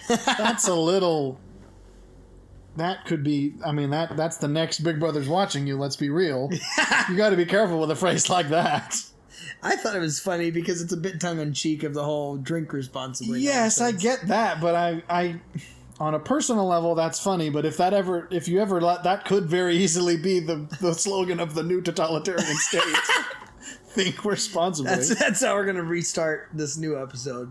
that's a little... That could be... I mean, that's the next Big Brother's watching you, let's be real. You got to be careful with a phrase like that. I thought it was funny because it's a bit tongue-in-cheek of the whole drink responsibly. Yes, nonsense. I get that, but I on a personal level, that's funny. But if you ever let, that could very easily be the slogan of the new totalitarian state. Think responsibly. That's how we're gonna restart this new episode.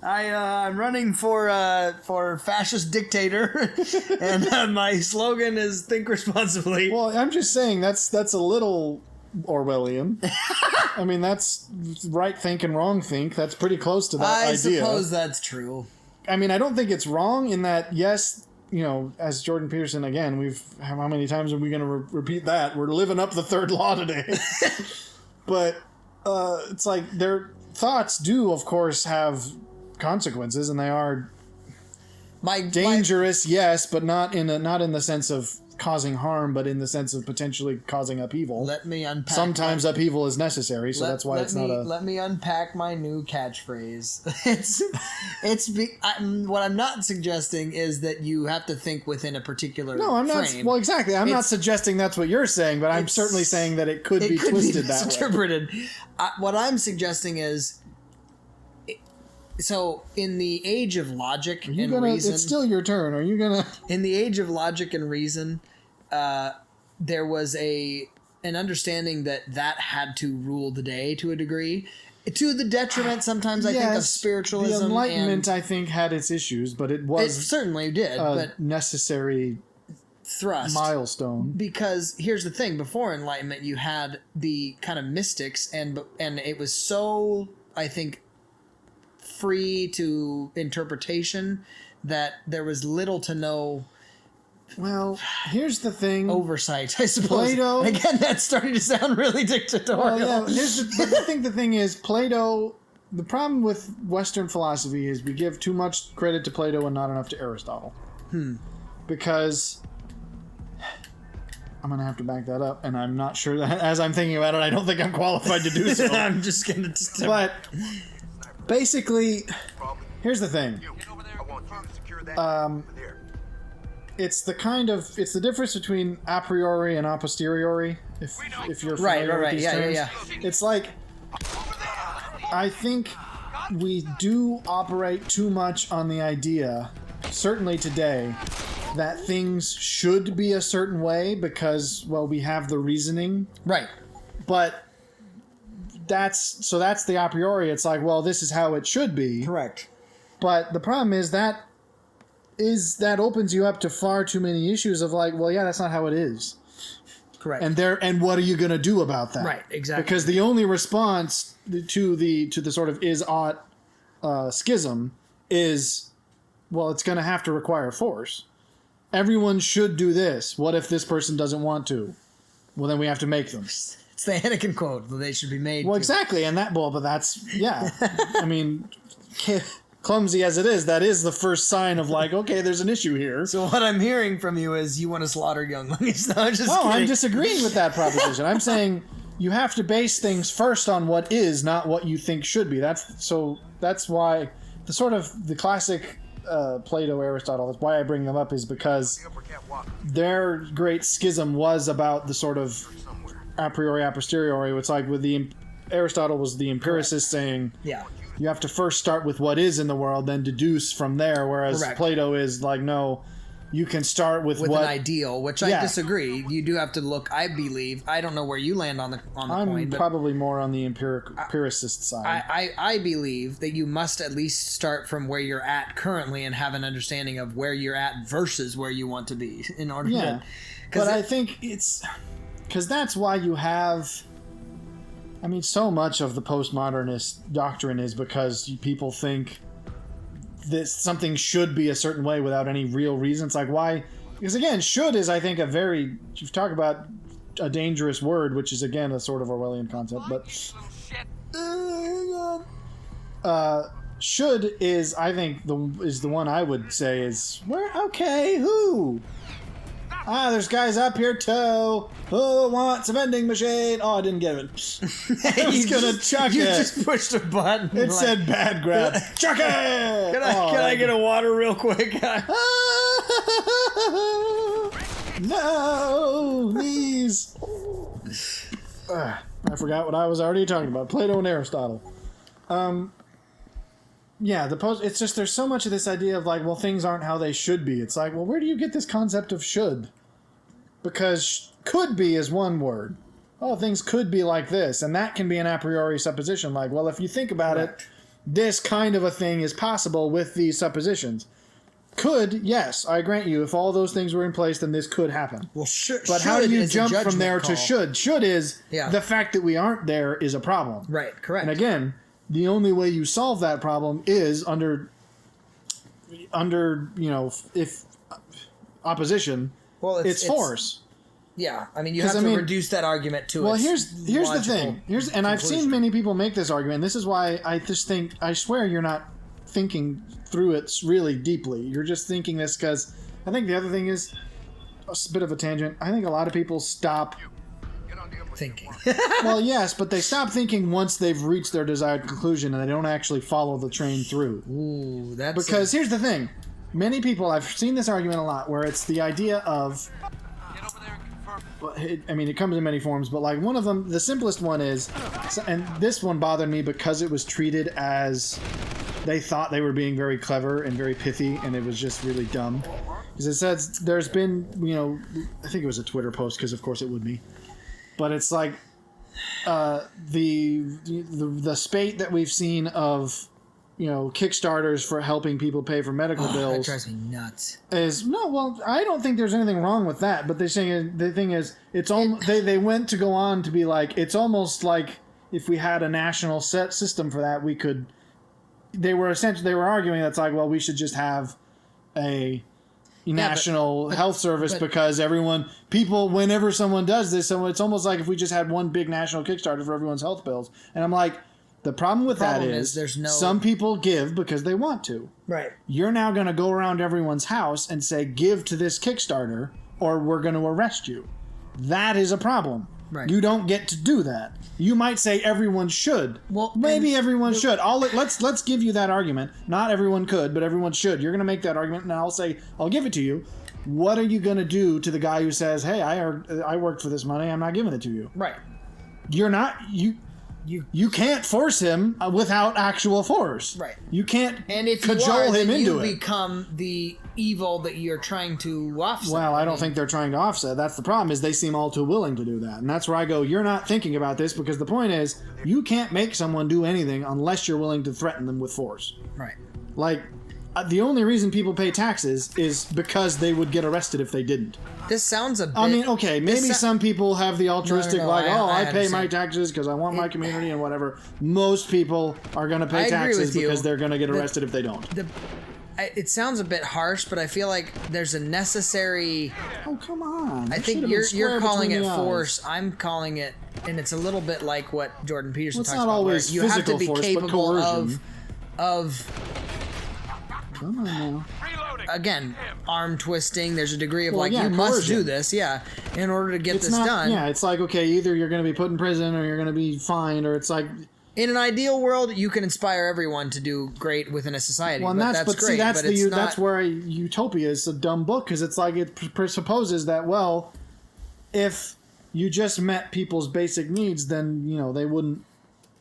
I'm running for fascist dictator, and my slogan is think responsibly. Well, I'm just saying that's a little Orwellian. I mean, that's right think and wrong think. That's pretty close to that idea. I suppose that's true. I mean, I don't think it's wrong in that, yes, you know, as Jordan Peterson, again, how many times are we going to repeat that? We're living up the third law today. But it's like their thoughts do, of course, have consequences, and they are dangerous, yes, but not in the sense of causing harm, but in the sense of potentially causing upheaval. Let me unpack. Sometimes upheaval is necessary, so that's why it's not a... Let me unpack my new catchphrase. What I'm not suggesting is that you have to think within a particular No, I'm not... frame. Well, exactly. I'm not suggesting that's what you're saying, but I'm certainly saying that it could be twisted that way. Misinterpreted. What I'm suggesting is... So, in the age of logic and reason... It's still your turn. Are you gonna... In the age of logic and reason, there was an understanding that had to rule the day to a degree. To the detriment, sometimes, I think, of spiritualism. The Enlightenment, I think, had its issues, but it was... It certainly did, but... necessary... thrust. Milestone. Because, here's the thing, before Enlightenment, you had the kind of mystics, and it was so, I think... free to interpretation that there was little to no here's the thing, oversight, I suppose. Plato, again, that's starting to sound really dictatorial. But I think the thing is, Plato, the problem with Western philosophy is we give too much credit to Plato and not enough to Aristotle. Because I'm going to have to back that up, and I'm not sure that, as I'm thinking about it, I don't think I'm qualified to do so. I'm just going to... But basically, here's the thing. It's the difference between a priori and a posteriori. If you're familiar with these terms. Yeah. It's like, I think we do operate too much on the idea, certainly today, that things should be a certain way because, well, we have the reasoning. Right. But that's the a priori. It's like, well, this is how it should be. Correct. But the problem is that opens you up to far too many issues of like, well, yeah, that's not how it is. Correct. And what are you going to do about that? Right. Exactly. Because the only response to the sort of is-ought schism is, well, it's going to have to require force. Everyone should do this. What if this person doesn't want to? Well, then we have to make them. It's the Anakin quote. They should be made. Well, exactly, and but that's I mean, clumsy as it is, that is the first sign of like, okay, there's an issue here. So what I'm hearing from you is you want to slaughter younglings. No, I'm disagreeing with that proposition. I'm saying you have to base things first on what is, not what you think should be. That's why the classic Plato, Aristotle. That's why I bring them up, is because their great schism was about the sort of a priori, a posteriori. It's like with Aristotle was the empiricist saying, you have to first start with what is in the world, then deduce from there. Whereas Plato is like, no, you can start with an ideal, which I disagree. You do have to look. I believe. I don't know where you land on the point. I'm probably more on the empiricist side. I believe that you must at least start from where you're at currently and have an understanding of where you're at versus where you want to be in order to. But I think it's because that's why you have. I mean, so much of the postmodernist doctrine is because people think that something should be a certain way without any real reason. It's like, why? Because again, should is, I think, you talk about a dangerous word, which is again a sort of Orwellian concept, but should is, I think, is the one I would say is, who? There's guys up here too. Who wants a vending machine? Oh, I didn't get it. I was gonna chuck it. You just pushed a button. It said bad grab. Chuck it! Can I get a water real quick? No, knees. I forgot what I was already talking about. Plato and Aristotle. Yeah, it's just there's so much of this idea of like, well, things aren't how they should be. It's like, well, where do you get this concept of should? Because could be is one word. Oh, things could be like this, and that can be an a priori supposition. Like, well, if you think about it, this kind of a thing is possible with these suppositions. Could, yes, I grant you, if all those things were in place, then this could happen. Well, but how do you jump from there to should? Should is the fact that we aren't there is a problem. Right, correct. And again, the only way you solve that problem is under if opposition. Well, it's force. Yeah, I mean, you have to reduce that argument to. Well, here's the thing. And I've seen many people make this argument. And this is why I just think I swear you're not thinking through it really deeply. You're just thinking this because I think the other thing is a bit of a tangent. I think a lot of people stop thinking. Well, yes, but they stop thinking once they've reached their desired conclusion and they don't actually follow the train through. Ooh, that's because here's the thing. Many people, I've seen this argument a lot where it's the idea of it comes in many forms, but like one of them, the simplest one is, and this one bothered me because it was treated as they thought they were being very clever and very pithy, and it was just really dumb. Because it says there's been, I think it was a Twitter post, because of course it would be, but it's like the spate that we've seen of Kickstarters for helping people pay for medical bills. That drives me nuts. I don't think there's anything wrong with that. But they're saying the thing is, it's they went to go on to be like, it's almost like if we had a national set system for that, we could. They were arguing that's like, well, we should just have a national health service because whenever someone does this, so it's almost like if we just had one big national Kickstarter for everyone's health bills, and I'm like. The problem with that is some people give because they want to. Right. You're now going to go around everyone's house and say, give to this Kickstarter or we're going to arrest you. That is a problem. Right. You don't get to do that. You might say everyone should. Well, maybe everyone should. Let's give you that argument. Not everyone could, but everyone should. You're going to make that argument and I'll say, I'll give it to you. What are you going to do to the guy who says, hey, I worked for this money, I'm not giving it to you? Right. You're not... You can't force him without actual force. Right. You can't cajole him into it. You become the evil that you're trying to offset. Well, I don't think they're trying to offset. That's the problem, is they seem all too willing to do that. And that's where I go, you're not thinking about this, because the point is, you can't make someone do anything unless you're willing to threaten them with force. Right. Like, the only reason people pay taxes is because they would get arrested if they didn't. This sounds a bit... I mean, okay, maybe some people have the altruistic, I pay my taxes because I want my community and whatever. Most people are going to pay taxes because they're going to get arrested if they don't. It sounds a bit harsh, but I feel like there's a necessary... Oh, come on. I think you're calling it force. I'm calling it... And it's a little bit like what Jordan Peterson talks about. It's not always physical force, but coercion. Come on now. Again, arm twisting. There's a degree of you must do this, in order to get this done. Yeah, it's like, okay, either you're going to be put in prison or you're going to be fined, or it's like... In an ideal world, you can inspire everyone to do great within a society. Well, that's great. That's where Utopia is a dumb book, because it's like it presupposes that, well, if you just met people's basic needs, then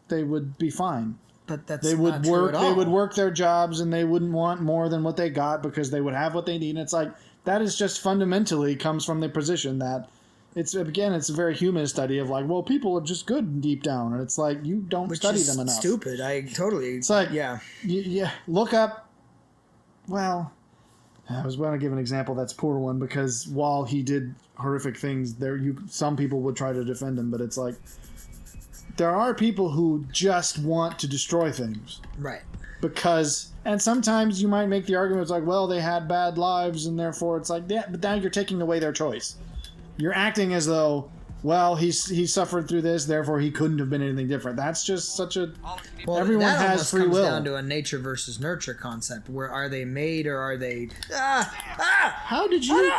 they would be fine. But that's not true at all. They would work their jobs and they wouldn't want more than what they got because they would have what they need. And it's like, that is just fundamentally comes from the position that it's a very human study of like, well, people are just good deep down. And it's like, you don't study them enough. Stupid. It's like, look up. Well, I was going to give an example that's a poor one, because while he did horrific things some people would try to defend him, but it's like, there are people who just want to destroy things. Right. And sometimes you might make the argument, it's like, well, they had bad lives, and therefore it's like, yeah, but now you're taking away their choice. You're acting as though, well, he suffered through this, therefore he couldn't have been anything different. That's just such a... Well, everyone has free will. That almost comes down to a nature versus nurture concept, where are they made or are they... How did you...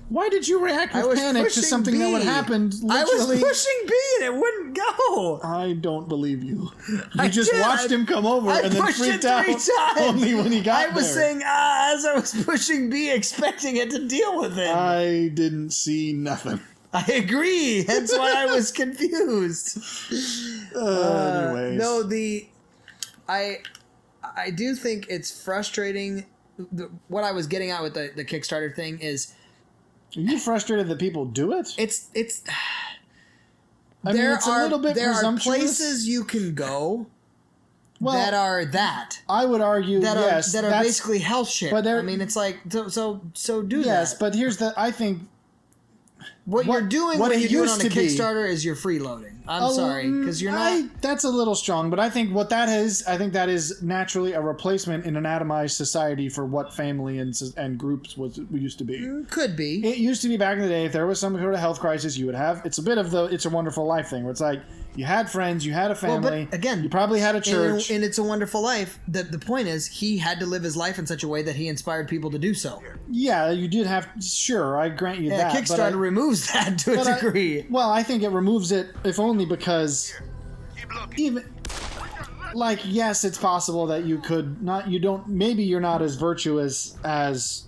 Why did you react with panic to something that would happen literally? I was pushing B and it wouldn't go. I don't believe you. You just watched him come over and then freaked out 3 times. only when he got there. I was saying as I was pushing B, expecting it to deal with it. I didn't see nothing. I agree. That's why I was confused. Anyways. No, I do think it's frustrating. What I was getting at with the Kickstarter thing is, are you frustrated that people do it? it's I mean, it's a little bit presumptuous. Are places you can go that are that. I would argue that yes, are basically hell shit. But I mean, it's like so do that. Yes, but here's I think what you're doing what when it you're doing used on a to be- Kickstarter is you're freeloading. I'm sorry, because you're not. That's a little strong, but I think what that is, I think that is naturally a replacement in an atomized society for what family and groups used to be. Could be. It used to be back in the day, if there was some sort of health crisis, you would have. It's a bit of the It's a Wonderful Life thing, where it's like you had friends, you had a family. Well, but again, you probably had a church. In It's a Wonderful Life, the point is he had to live his life in such a way that he inspired people to do so. Yeah, you did have. Sure, I grant you that. Kickstarter removes that to a degree. Well, I think it removes it, if only because even like, yes, it's possible that maybe you're not as virtuous as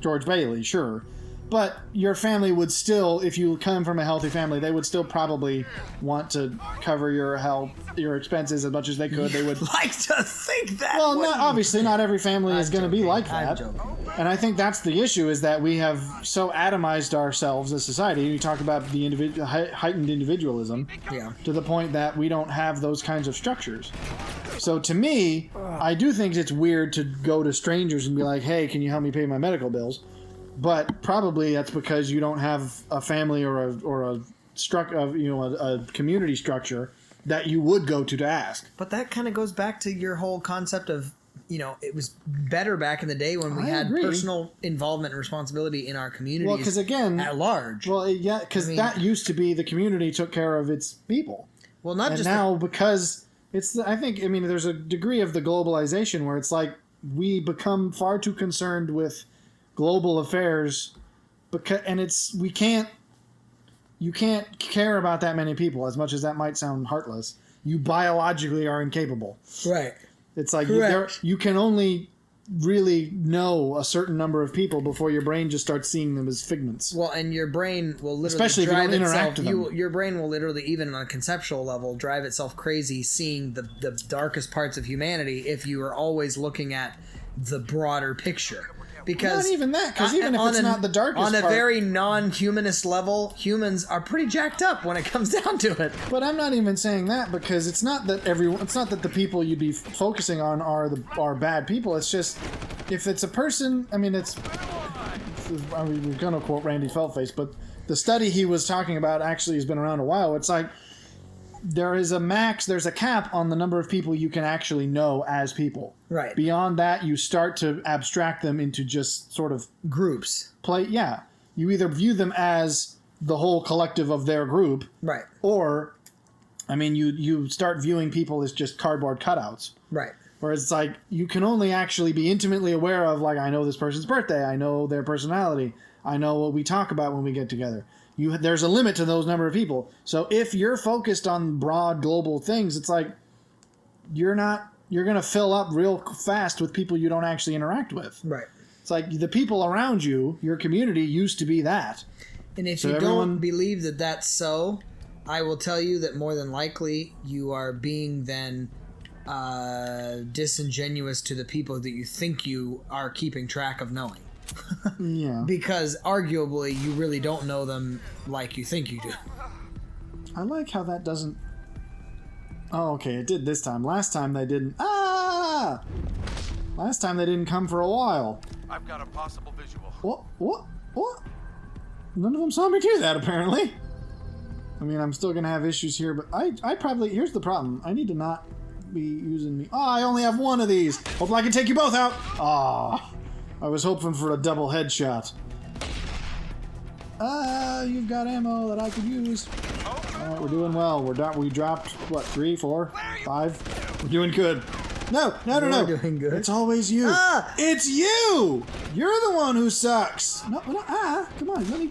George Bailey, sure, but your family would still, if you come from a healthy family, they would still probably want to cover your expenses as much as they could. They would like to think that. Well, obviously not every family is going to be like that. And I think that's the issue, is that we have so atomized ourselves as society. You talk about the heightened individualism, to the point that we don't have those kinds of structures. So to me, I do think it's weird to go to strangers and be like, hey, can you help me pay my medical bills? But probably that's because you don't have a family or a community structure that you would go to ask. But that kind of goes back to your whole concept of, it was better back in the day when we had personal involvement and responsibility in our communities. Well, because again, at large. Well, yeah, because that used to be the community took care of its people. Well, not and just now because it's. I think there's a degree of the globalization where it's like we become far too concerned with global affairs, you can't care about that many people, as much as that might sound heartless. You biologically are incapable. Right. It's like you can only really know a certain number of people before your brain just starts seeing them as figments. Well, and your brain will literally especially drive if you don't interact with them. Your brain will literally, even on a conceptual level, drive itself crazy seeing the darkest parts of humanity if you are always looking at the broader picture. Because not even that, because even if it's not the darkest on a part, very non-humanist level, humans are pretty jacked up when it comes down to it. But I'm not even saying that, because it's not that the people you'd be focusing on are bad people. It's just, if it's a person, we're gonna quote Randy Feltface, but the study he was talking about actually has been around a while. It's like there's a cap on the number of people you can actually know as people. Right. Beyond that, you start to abstract them into just sort of groups. You either view them as the whole collective of their group. Right. Or, you start viewing people as just cardboard cutouts. Right. Whereas it's like, you can only actually be intimately aware of, like, I know this person's birthday, I know their personality, I know what we talk about when we get together. There's a limit to those number of people. So if you're focused on broad global things, it's like you're going to fill up real fast with people you don't actually interact with. Right. It's like the people around you, your community used to be that. And if you don't believe that that's so, I will tell you that more than likely you are being then disingenuous to the people that you think you are keeping track of knowing. Yeah. Because arguably you really don't know them like you think you do. I like how that doesn't... Oh, okay, it did this time. Last time they didn't... Last time they didn't come for a while. I've got a possible visual. What? None of them saw me do that, apparently. I'm still going to have issues here, but I probably... Here's the problem. I need to not be using me... I only have one of these. Hope I can take you both out. I was hoping for a double headshot. You've got ammo that I could use. Alright, we're doing well. We dropped, 3, 4, 5? We're doing good. No. You're doing good. It's always you. Ah! It's you. You're the one who sucks. No. Come on. Let me.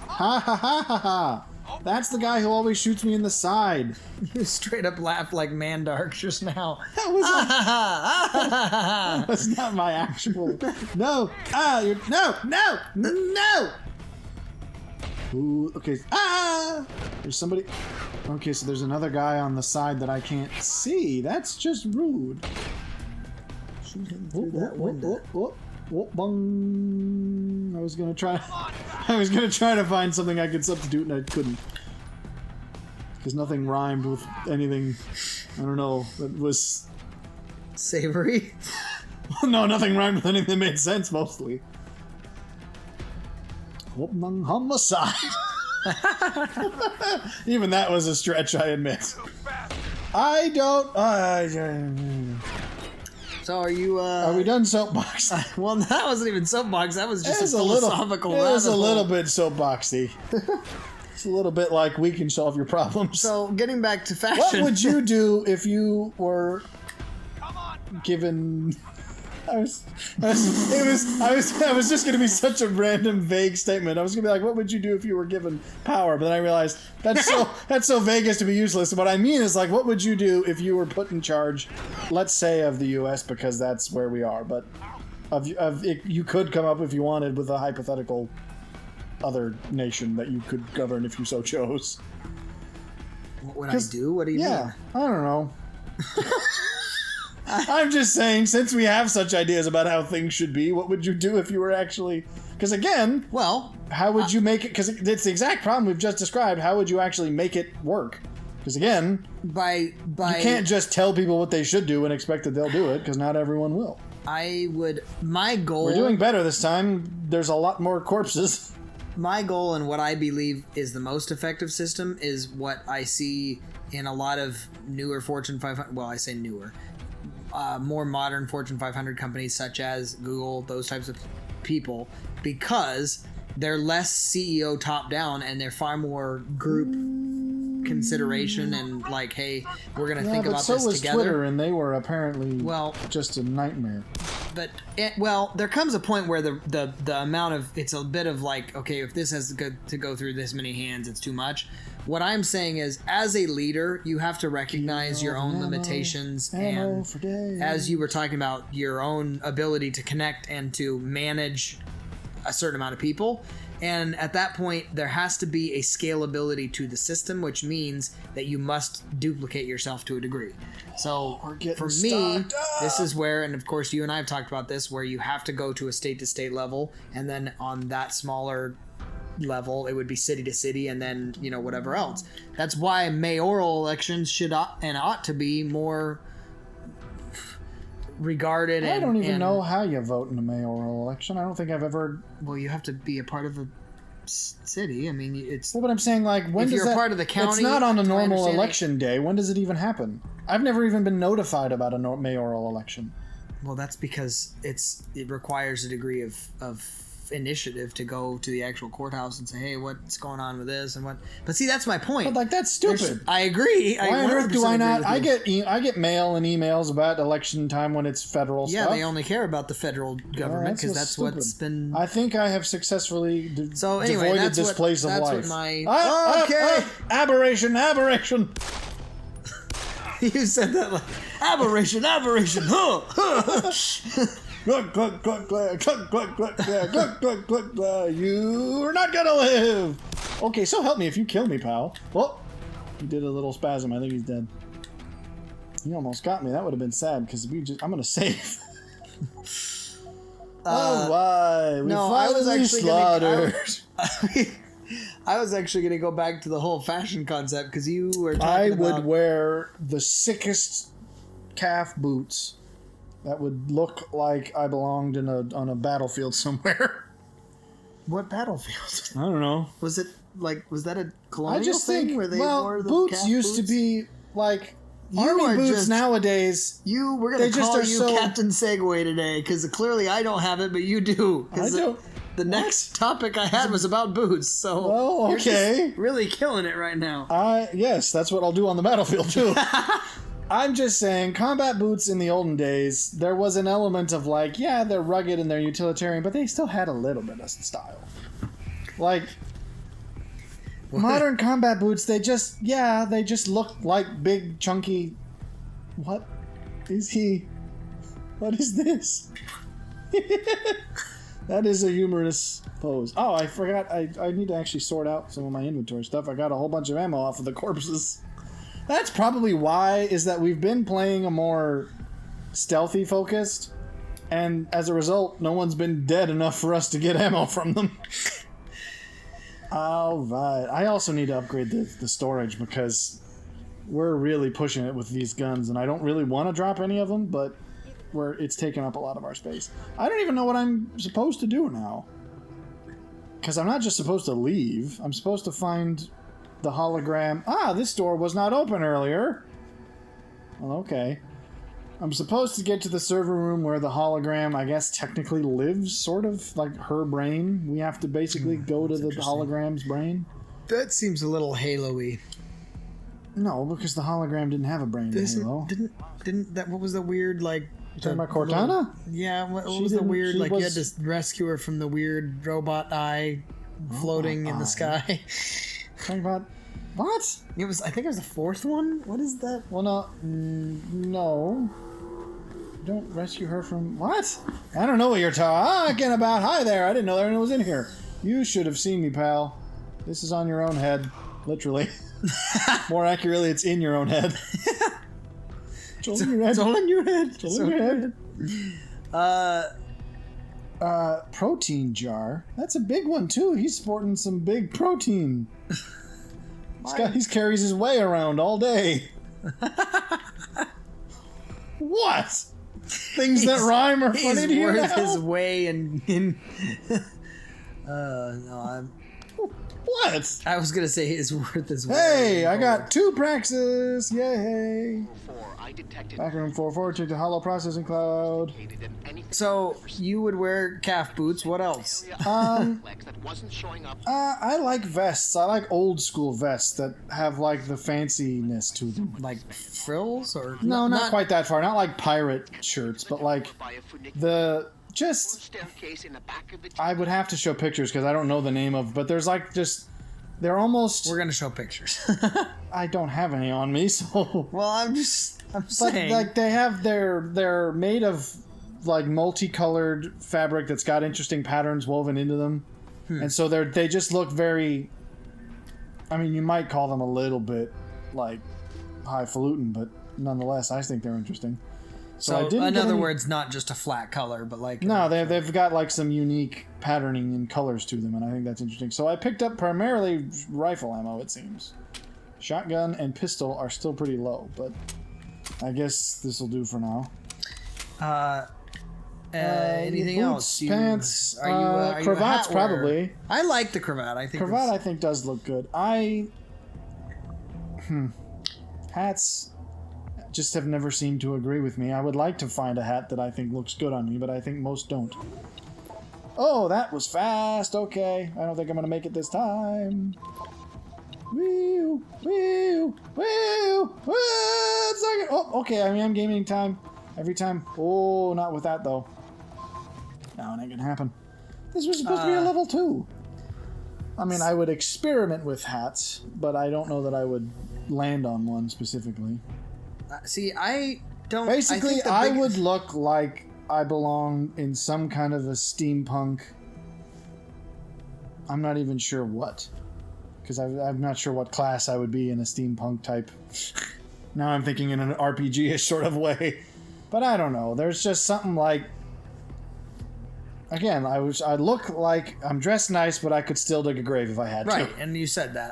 Ha. That's the guy who always shoots me in the side. You straight up laughed like Mandark just now. That was not my actual. No. No. Ooh, okay. There's somebody. Okay, so there's another guy on the side that I can't see. That's just rude. Shoot him through that window. Bung. I was gonna try to find something I could substitute and I couldn't. Because nothing rhymed with anything, I don't know, that was... Savory? No, nothing rhymed with anything that made sense, mostly. Homicide. Even that was a stretch, I admit. I don't... So are you, Are we done soapbox? Well, that wasn't even soapbox, that was just a philosophical rabbit hole. It was a little bit soapboxy. It's a little bit like we can solve your problems. So, getting back to fashion. What would you do if you were given... I was just going to be such a random, vague statement. I was going to be like, what would you do if you were given power? But then I realized that's so vague as to be useless. What I mean is, like, what would you do if you were put in charge, let's say, of the U.S., because that's where we are, but you could come up, if you wanted, with a hypothetical other nation that you could govern if you so chose. What would I do? What do you mean? I don't know. I'm just saying, since we have such ideas about how things should be, what would you do if you were actually... Because again, well, how would you make it... Because it's the exact problem we've just described. How would you actually make it work? Because again, by you can't just tell people what they should do and expect that they'll do it, because not everyone will. My goal... We're doing better this time. There's a lot more corpses. My goal and what I believe is the most effective system is what I see in a lot of newer Fortune 500... Well, I say newer. More modern Fortune 500 companies such as Google, those types of people, because they're less CEO top-down and they're far more group consideration and like, hey, we're going to think about so this was together. Twitter, and they were apparently just a nightmare. But there comes a point where the amount of it's a bit of like, okay, if this has to go through this many hands, it's too much. What I'm saying is, as a leader, you have to recognize your own limitations, and as you were talking about, your own ability to connect and to manage a certain amount of people. And at that point, there has to be a scalability to the system, which means that you must duplicate yourself to a degree. So for me, this is where, and of course you and I have talked about this, where you have to go to a state-to-state level, and then on that smaller level, it would be city to city, and then, you know, whatever else. That's why mayoral elections should ought to be more regarded. I don't even know how you vote in a mayoral election. I don't think I've ever... Well, you have to be a part of a city. I mean, it's... Well, but I'm saying, like, when if does you're a part of the county... It's not on a normal election day. When does it even happen? I've never even been notified about a mayoral election. Well, that's because it requires a degree of initiative to go to the actual courthouse and say, hey, what's going on with this and what. But see, that's my point. But like, that's stupid. I agree. Why on earth do I not? I get mail and emails about election time when it's federal stuff. Yeah, they only care about the federal government because that's what's been. I think I have successfily devoided this place of life. What my okay. Aberration. You said that like aberration. Huh. You're not gonna live. Okay, so help me if you kill me, pal. Oh, he did a little spasm. I think he's dead. He almost got me. That would have been sad because I'm gonna save. Why? I was actually slaughtered. I was actually going to go back to the whole fashion concept because you were talking about... I would wear the sickest calf boots that would look like I belonged on a battlefield somewhere. What battlefield? I don't know. Was that a colonial thing where they wore the boots calf used to be like... Army boots nowadays. We're going to call you Captain Segway today because clearly I don't have it, but you do. I don't. The next topic I had was about boots, so okay. You're just really killing it right now. Yes, that's what I'll do on the battlefield too. I'm just saying, combat boots in the olden days, there was an element of like, yeah, they're rugged and they're utilitarian, but they still had a little bit of style. Like, modern combat boots, they just look like big, chunky... What is he? What is this? That is a humorous pose. Oh, I forgot. I need to actually sort out some of my inventory stuff. I got a whole bunch of ammo off of the corpses. That's probably why, is that we've been playing a more stealthy focused, and as a result, no one's been dead enough for us to get ammo from them. Alright. I also need to upgrade the storage because we're really pushing it with these guns, and I don't really want to drop any of them, but it's taking up a lot of our space. I don't even know what I'm supposed to do now. Because I'm not just supposed to leave. I'm supposed to find the hologram. Ah, this door was not open earlier. Well, okay. I'm supposed to get to the server room where the hologram, I guess, technically lives, sort of, like her brain. We have to basically go to the hologram's brain. That seems a little Halo-y. No, because the hologram didn't have a brain in Halo. Didn't that? What was the weird, like... You talking about Cortana? Yeah, what was the weird, like, you had to rescue her from the weird robot eye floating in the sky? Talking about... What? I think it was the fourth one? What is that? Well, no. Don't rescue her from... What? I don't know what you're talking about. Hi there, I didn't know anyone was in here. You should have seen me, pal. This is on your own head. Literally. More accurately, it's in your own head. It's all in your head. It's all in your head. Protein jar. That's a big one, too. He's sporting some big protein. He carries his way around all day. What? Things that rhyme are funny to you now? He's worth his way in no, I'm... What? I was gonna say he's worth his way. Hey, I got 2 Praxis. Yay. I detected Backroom 4 check the hollow processing cloud. So you would wear calf boots. What else? I like vests. I like old school vests that have like the fanciness to them. Like frills or No, not quite that far. Not like pirate shirts, but like I would have to show pictures because I don't know the name of, but there's like they're almost... We're gonna show pictures. I don't have any on me, so... Well, I'm saying... Like, they're made of, like, multicolored fabric that's got interesting patterns woven into them. And so they just look very... I mean, you might call them a little bit, like, highfalutin, but nonetheless, I think they're interesting. So in other words, not just a flat color, but like... No, they've got like some unique patterning and colors to them, and I think that's interesting. So I picked up primarily rifle ammo, it seems. Shotgun and pistol are still pretty low, but I guess this will do for now. Anything boots, else? Pants, Are you cravats probably. I like the cravat. I think cravat I think does look good. Hats just have never seemed to agree with me. I would like to find a hat that I think looks good on me, but I think most don't. Oh, that was fast. Okay. I don't think I'm going to make it this time. Woo! Woo! Woo! Woo! Oh, okay. I mean, I'm gaming time every time. Oh, not with that, though. No, it ain't going to happen. This was supposed to be a level 2. I mean, I would experiment with hats, but I don't know that I would land on one specifically. See, I don't... Basically, I would look like I belong in some kind of a steampunk... I'm not even sure what. Because I'm not sure what class I would be in a steampunk type. Now I'm thinking in an RPG-ish sort of way. But I don't know. There's just something like... Again, I look like I'm dressed nice, but I could still dig a grave if I had to. Right, and you said that.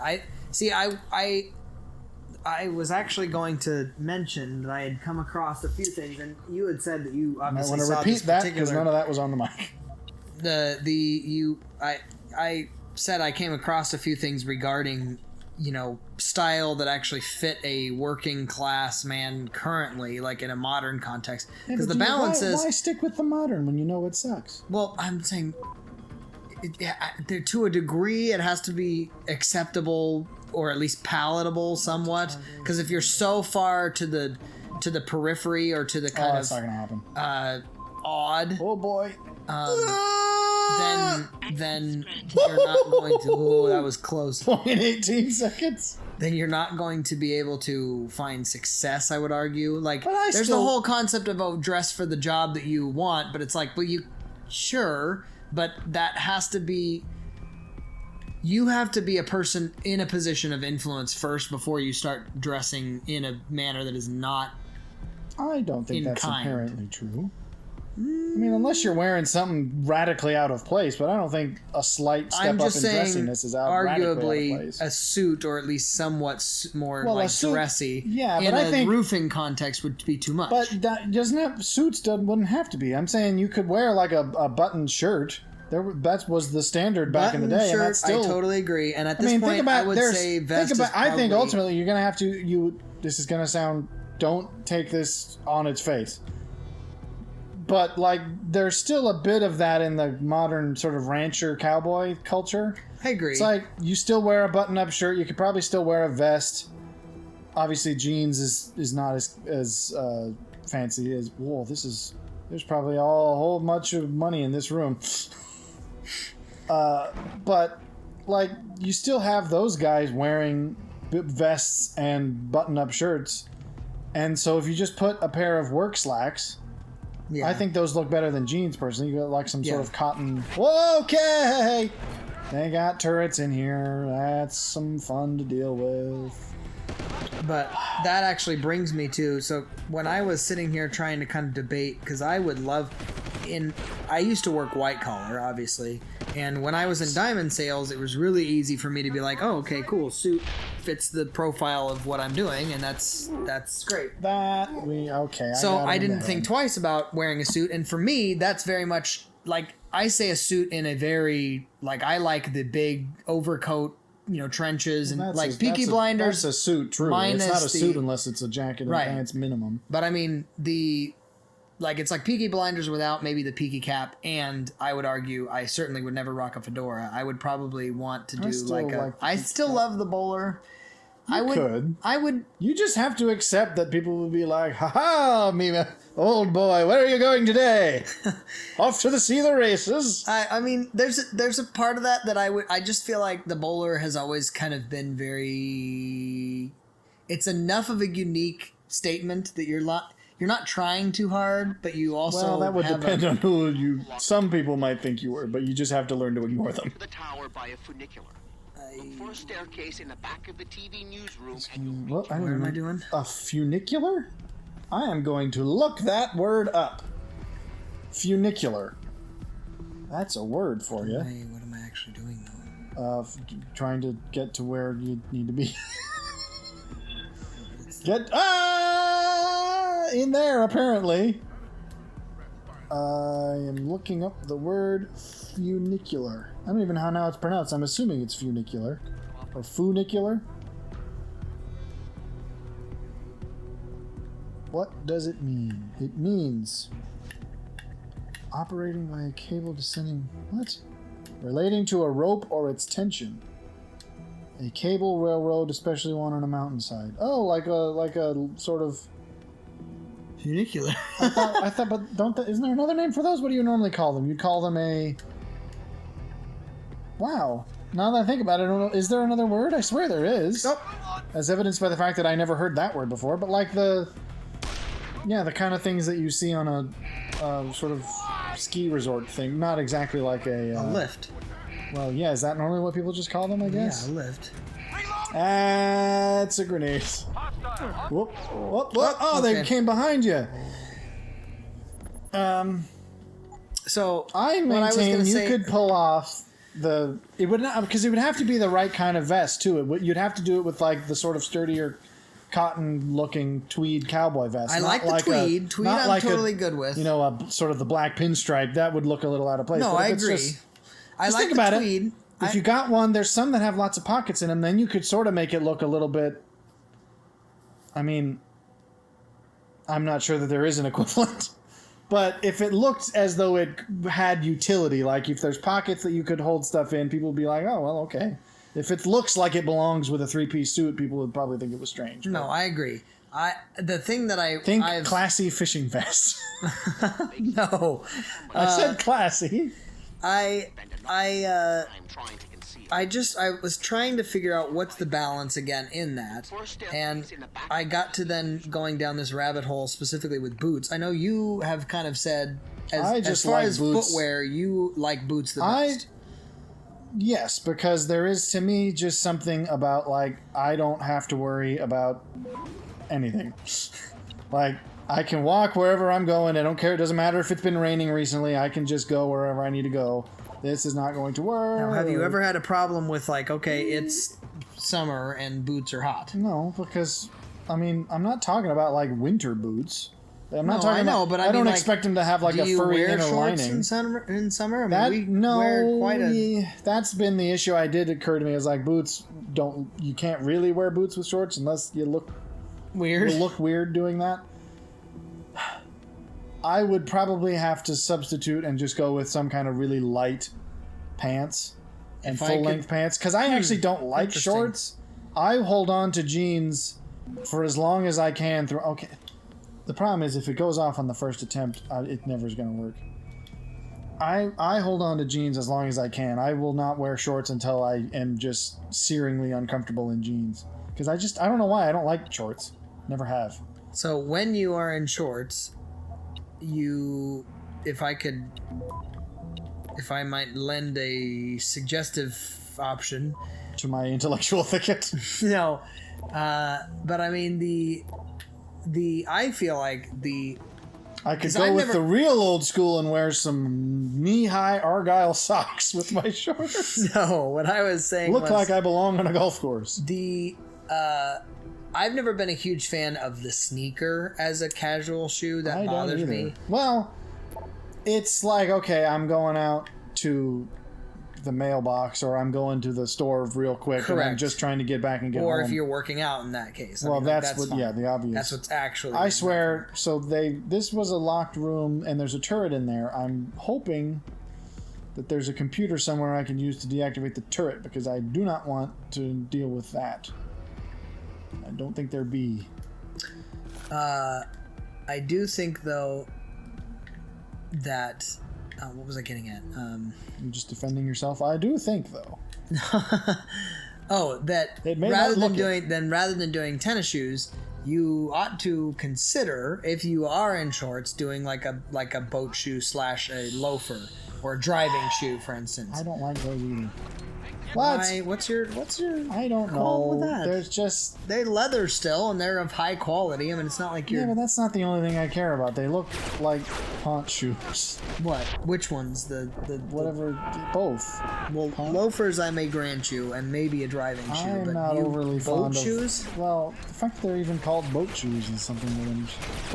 I was actually going to mention that I had come across a few things, and you had said that you obviously I want to repeat that because none of that was on the mic. I said I came across a few things regarding, style that actually fit a working class man currently, like in a modern context. Because the balance is... Why stick with the modern when you know it sucks? Well, I'm saying... to a degree, it has to be acceptable or at least palatable somewhat. Because if you're so far to the to the periphery or to the kind that's not gonna happen. odd, Oh boy. then you're not going to. Oh, that was close. In 18 seconds. Then you're not going to be able to find success, I would argue. Like, But I there's still- the whole concept of, oh, dress for the job that you want, but it's like, well, sure, but that has to be, you have to be a person in a position of influence first before you start dressing in a manner that is not. I don't think In that's kind. inherently true. I mean, unless you're wearing something radically out of place, but I don't think a slight step I'm up in just saying, dressiness is radically out of arguably, place. a suit or at least somewhat more Well, a like suit- dressy. yeah, in but I a think- roofing context would be too much. But that doesn't have suits. Wouldn't have to be. I'm saying you could wear like a buttoned shirt. That was the standard back in the Button day, shirt, and that's still. I totally agree. And at I this mean, point, think about I would say vest is I think probably- ultimately you're gonna have to. This is gonna sound. Don't take this on its face. But like, there's still a bit of that in the modern sort of rancher cowboy culture. I agree. It's like you still wear a button-up shirt. You could probably still wear a vest. Obviously, jeans is not as fancy as. Whoa, there's probably a whole bunch of money in this room. But like, you still have those guys wearing vests and button-up shirts, and so if you just put a pair of work slacks. yeah. I think those look better than jeans, personally. You got like some sort Yeah. of cotton. Okay, they got turrets in here. That's some fun to deal with. But that actually brings me to, so when I was sitting here trying to kind of debate, because I would love, I used to work white collar, obviously, and when I was in diamond sales, it was really easy for me to be like, oh, okay, cool, suit fits the profile of what I'm doing, and that's great. So I didn't think twice about wearing a suit, and for me, that's very much like, I say a suit in a very, like, I like the big overcoat, trenches, and like Peaky Blinders. That's a suit, true. It's minus not a the- suit unless it's a jacket and Right. pants minimum. But I mean, it's like Peaky Blinders without maybe the peaky cap, and I would argue I certainly would never rock a fedora. I would probably want to do still like the I peaky still cap. love the bowler. Could. I would. You just have to accept that people will be like, "Ha ha, me, old boy, where are you going today? Off to see the races." I mean, there's a part of that I just feel like the bowler has always kind of been very. It's enough of a unique statement that you're not trying too hard, but you also Well, that would have depend on who you. Some people might think you were, but you just have to learn to ignore them. The tower by a funicular. Look for a staircase in the back of the TV newsroom, and you'll Well, I don't What am I know. doing? A funicular? I am going to look that word up. Funicular. That's a word for you. Hey, what am I actually doing though? Trying to get to where you need to be. In there apparently. I am looking up the word funicular. I don't even know how it's pronounced. I'm assuming it's funicular or funicular. What does it mean? It means operating by a cable descending. What? Relating to a rope or its tension. A cable railroad, especially one on a mountainside. Oh, like a sort of. Funicular. I thought, but isn't there another name for those? What do you normally call them? You'd call them a. Wow. Now that I think about it, I don't know. Is there another word? I swear there is. Nope. As evidenced by the fact that I never heard that word before. But like the kind of things that you see on a sort of ski resort thing. Not exactly like a lift. Well, yeah. Is that normally what people just call them? I guess. Yeah, a lift. That's a grenade. Whoop, whoop, whoop. Oh, they Okay. came behind you. So I what was maintain gonna you say- could pull off it would not, because it would have to be the right kind of vest too. You'd have to do it with like the sort of sturdier cotton looking tweed cowboy vest. I Not like the tweed. A, Tweed not I'm like totally a, good with. You know, a sort of the black pinstripe that would look a little out of place. No, But if I it's agree. just- I just like think the about tweed. it. If you got one, there's some that have lots of pockets in them. Then you could sort of make it look a little bit. I mean, I'm not sure that there is an equivalent. But if it looked as though it had utility, like if there's pockets that you could hold stuff in, people would be like, oh, well, okay. If it looks like it belongs with a three-piece suit, people would probably think it was strange. No, I agree. The thing that Think I've, classy fishing vest. no, I said classy. I I'm trying to conceal. I was trying to figure out what's the balance again in that, and I got to then going down this rabbit hole specifically with boots. I know you have kind of said as far like as boots. footwear, you like boots the best. Yes, because there is to me just something about like I don't have to worry about anything. Like I can walk wherever I'm going. I don't care. It doesn't matter if it's been raining recently. I can just go wherever I need to go. This is not going to work. Now, have you ever had a problem with like, okay, it's summer and boots are hot? No, because I mean, I'm not talking about like winter boots. I'm not No, talking I know, about. but I don't mean, expect them to have like do a you furry wear inner shorts lining. in summer? I mean, we No, wear quite a. yeah, that's been the issue. I did occur to me is like boots don't. You can't really wear boots with shorts unless you look Weird. You look weird doing that. I would probably have to substitute and just go with some kind of really light pants and If I full length could- pants because I actually don't like interesting. shorts. I hold on to jeans for as long as I can through. Okay, the problem is if it goes off on the first attempt, it never is going to work. I hold on to jeans as long as I can. I will not wear shorts until I am just searingly uncomfortable in jeans because I don't know why I don't like shorts. Never have. So when you are in shorts, if I might lend a suggestive option. To my intellectual thicket. No, but I mean I feel like I could 'Cause go I've with never- the real old school and wear some knee-high Argyle socks with my shorts. no, what I was saying Look was like I belong on a golf course. I've never been a huge fan of the sneaker as a casual shoe. That I don't bothers either. me. Well, it's like, okay, I'm going out to the mailbox or I'm going to the store real quick and I'm Correct. just trying to get back and get Or home. if you're working out in that case. I well, mean, like, that's what, fine. yeah, the obvious. That's what's actually. I swear, so this was a locked room and there's a turret in there. I'm hoping that there's a computer somewhere I can use to deactivate the turret because I do not want to deal with that. I don't think there be. I do think though that what was I getting at? You're just defending yourself. I do think though. That It may rather not than look doing tennis shoes, you ought to consider if you are in shorts doing like a boat shoe / a loafer or a driving shoe, for instance. I don't like those either. What? Why? What's your? I don't call know. with that? There's just They're leather still, and they're of high quality. I mean, it's not like you're yeah, but that's not the only thing I care about. They look like paunch shoes. what? Which ones? The Whatever, both. well, loafers I may grant you, and maybe a driving shoe. I'm but not you, overly boat fond of. shoes. Well, the fact that they're even called boat shoes is something that I'm.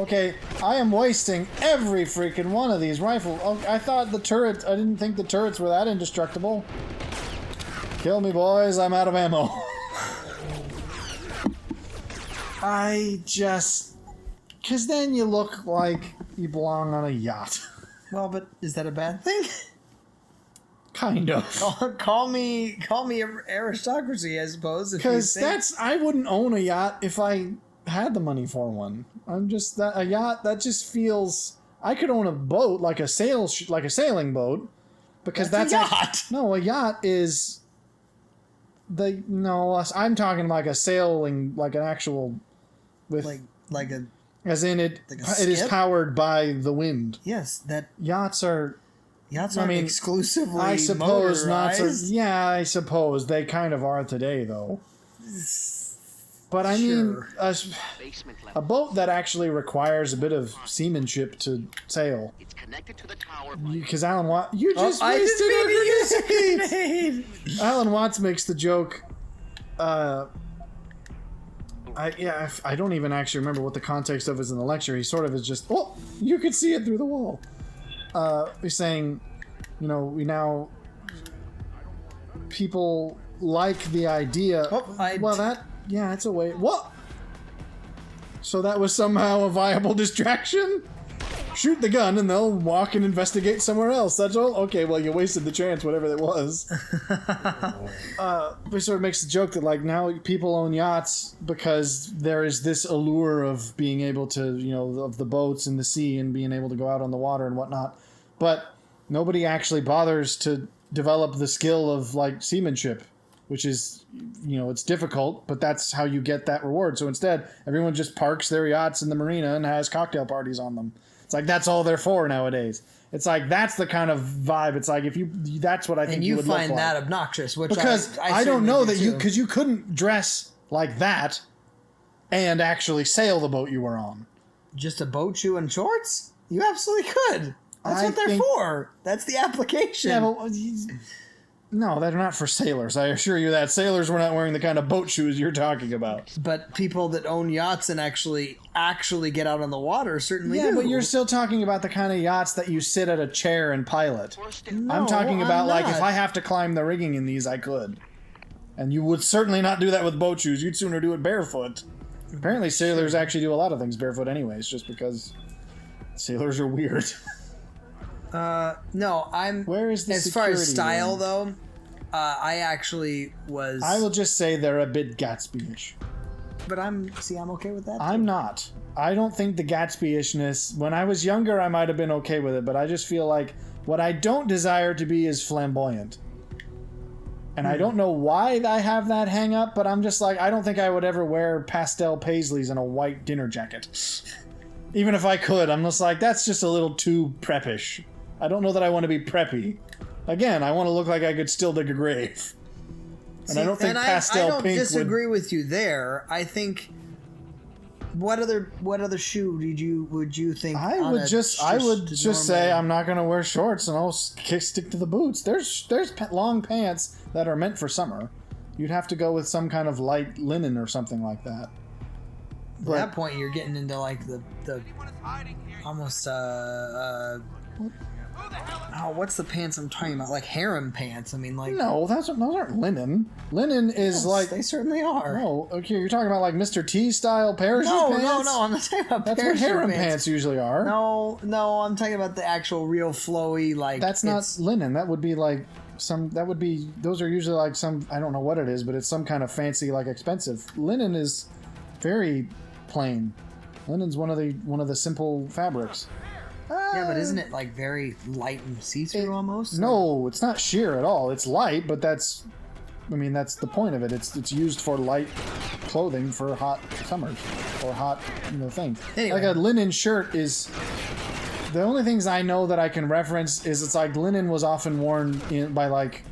Okay, I am wasting every freaking one of these rifles. Oh, I thought the turret. I didn't think the turrets were that indestructible. Kill me, boys. I'm out of ammo. I just. Because then you look like you belong on a yacht. Well, but is that a bad thing? Kind of. call me aristocracy, I suppose. Because I wouldn't own a yacht if I had the money for one. I'm just that a yacht that just feels. I could own a boat like a sailing boat, because That's a yacht. No, a yacht is. I'm talking like a sailing, like an actual, with like a as in it. like a It is skip? powered by the wind. yes that Yachts are. yachts I aren't mean, exclusively I suppose not. So, motorized. yeah, I suppose they kind of are today, though. But I mean, Sure. Basement a level. boat that actually requires a bit of seamanship to sail. It's connected to the tower by Because Alan Watts, you just I wasted just our made grenade. Alan Watts makes the joke. I don't even actually remember what the context of is in the lecture. He sort of is just, oh, you could see it through the wall. He's saying, we now people like the idea. It's a way. What? So that was somehow a viable distraction? shoot the gun and they'll walk and investigate somewhere else. That's all. Okay, well, you wasted the chance, whatever that was. We sort of makes the joke that like now people own yachts because there is this allure of being able to, you know, of the boats and the sea and being able to go out on the water and whatnot. But nobody actually bothers to develop the skill of like seamanship, which is, you know, it's difficult, but that's how you get that reward. So instead, everyone just parks their yachts in the marina and has cocktail parties on them. It's like that's all they're for nowadays. It's like that's the kind of vibe. It's like if you, that's what I think you would look like. And you find that obnoxious, which because I don't know that you, because you couldn't dress like that and actually sail the boat you were on. Just a boat shoe and shorts? You absolutely could. That's what they're for. That's the application. Yeah, but no, they're not for sailors. I assure you that sailors were not wearing the kind of boat shoes you're talking about. But people that own yachts and actually get out on the water certainly do. Yeah, but you're still talking about the kind of yachts that you sit at a chair and pilot. No, I'm talking about I'm like not. if I have to climb the rigging in these, I could. And you would certainly not do that with boat shoes. You'd sooner do it barefoot. Apparently sailors actually do a lot of things barefoot anyways, just because sailors are weird. No, I'm... Where is the as far as security style, room? though, I actually was... I will just say they're a bit Gatsby-ish. But I'm okay with that. I'm not. I don't think the Gatsby-ishness... When I was younger, I might have been okay with it, but I just feel like what I don't desire to be is flamboyant. And I don't know why I have that hang up, but I'm just like, I don't think I would ever wear pastel paisleys and a white dinner jacket. Even if I could, I'm just like, that's just a little too preppish. I don't know that I want to be preppy. Again, I want to look like I could still dig a grave. And I don't think pastel I don't pink disagree with you there. I think... What other shoe would you think? I would just say I'm not going to wear shorts and I'll stick to the boots. There's long pants that are meant for summer. You'd have to go with some kind of light linen or something like that. At that point, you're getting into like the almost what's the pants I'm talking about? Like harem pants. I mean, like no, those aren't linen. Linen is yes, like they certainly are. No, okay, you're talking about like Mr. T style parachute pants. No, I'm not talking about that's parachute what harem pants usually are. No, I'm talking about the actual real flowy like. That's not linen. That would be like those are usually like some, I don't know what it is, but it's some kind of fancy like expensive. Linen is very plain. Linen's one of the simple fabrics. Yeah, but isn't it like very light and see-through almost? No, it's not sheer at all. It's light, but that's the point of it. It's used for light clothing for hot summers or hot, things. Anyway. Like a linen shirt is the only things I know that I can reference is it's like linen was often worn by like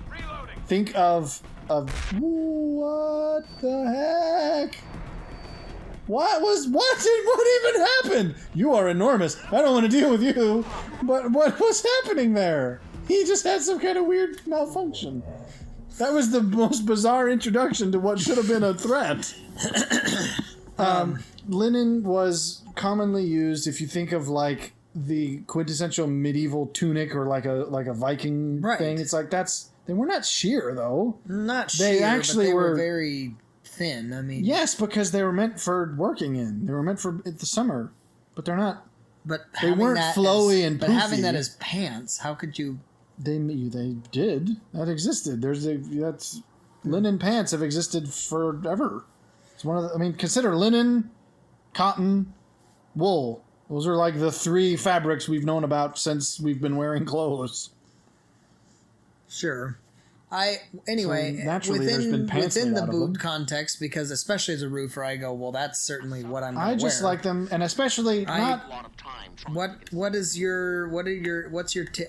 think of what the heck? What even happened? You are enormous. I don't want to deal with you. But what was happening there? He just had some kind of weird malfunction. That was the most bizarre introduction to what should have been a threat. Linen was commonly used if you think of like the quintessential medieval tunic or like a Viking thing. It's like they were not sheer though. Not sheer. They actually but they were very thin. I mean, yes, because they were meant for working in. They were meant for the summer, but they're not. But they weren't flowy and poofy. But having that as pants, how could you? They did. That existed. Linen pants have existed forever. It's one of the, consider linen, cotton, wool. Those are like the three fabrics we've known about since we've been wearing clothes. Sure. Within the boot context, because especially as a roofer, I go, well, that's certainly what I'm going to wear. I just like them, and especially what's your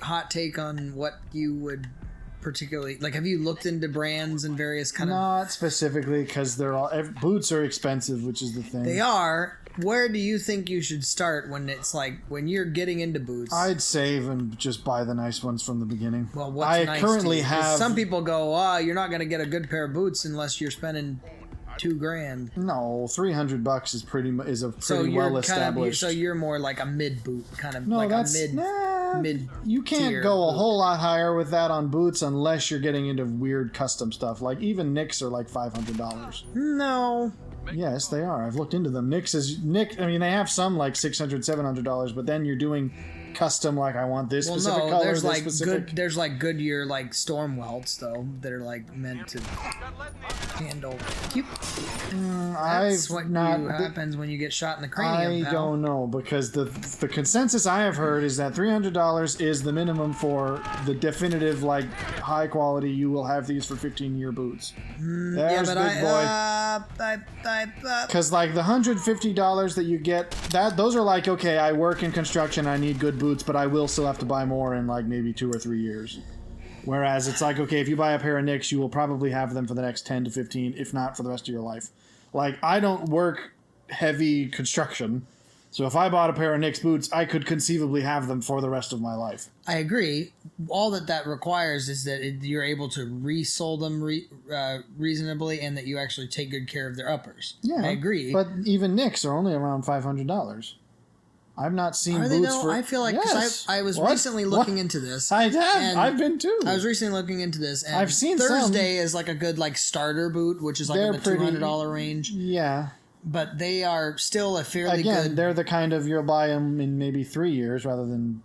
hot take on what you would particularly like? Have you looked into brands and various kind of? Not specifically, because boots are expensive, which is the thing. They are. Where do you think you should start when it's like when you're getting into boots? I'd save and just buy the nice ones from the beginning. Well, what's I nice currently to you? have. Some people go, you're not going to get a good pair of boots unless you're spending $2,000. No, $300 is pretty well established. So you're more like a mid boot kind of. No, like that's mid. You can't go a whole lot higher with that on boots unless you're getting into weird custom stuff. Like even Nicks are like $500. No. Yes, they are. I've looked into them. Nick. I mean, they have some like $600, $700, but then you're doing custom. Like, I want this specific color. There's this like specific... there's like Goodyear like storm welts though that are like meant to handle. That's what happens when you get shot in the cranium. I don't know, because the consensus I have heard is that $300 is the minimum for the definitive, like, high quality. You will have these for 15-year boots. There's big boy. Because like the $150 that you get, those are like, okay, I work in construction, I need good boots, but I will still have to buy more in like maybe 2 or 3 years. Whereas it's like, okay, if you buy a pair of Knicks, you will probably have them for the next 10 to 15, if not for the rest of your life. Like, I don't work heavy construction, so if I bought a pair of Knicks boots, I could conceivably have them for the rest of my life. I agree. All that requires is that you're able to resole them reasonably, and that you actually take good care of their uppers. Yeah, I agree. But even Knicks are only around $500. I've not seen boots for... I feel like, because I was recently looking into this. I have. I've been too. I was recently looking into this, and I've seen Thursday is like a good like starter boot, which is like in the $200 range. Yeah. But they are still a fairly good... Again, they're the kind of, you'll buy them in maybe 3 years rather than,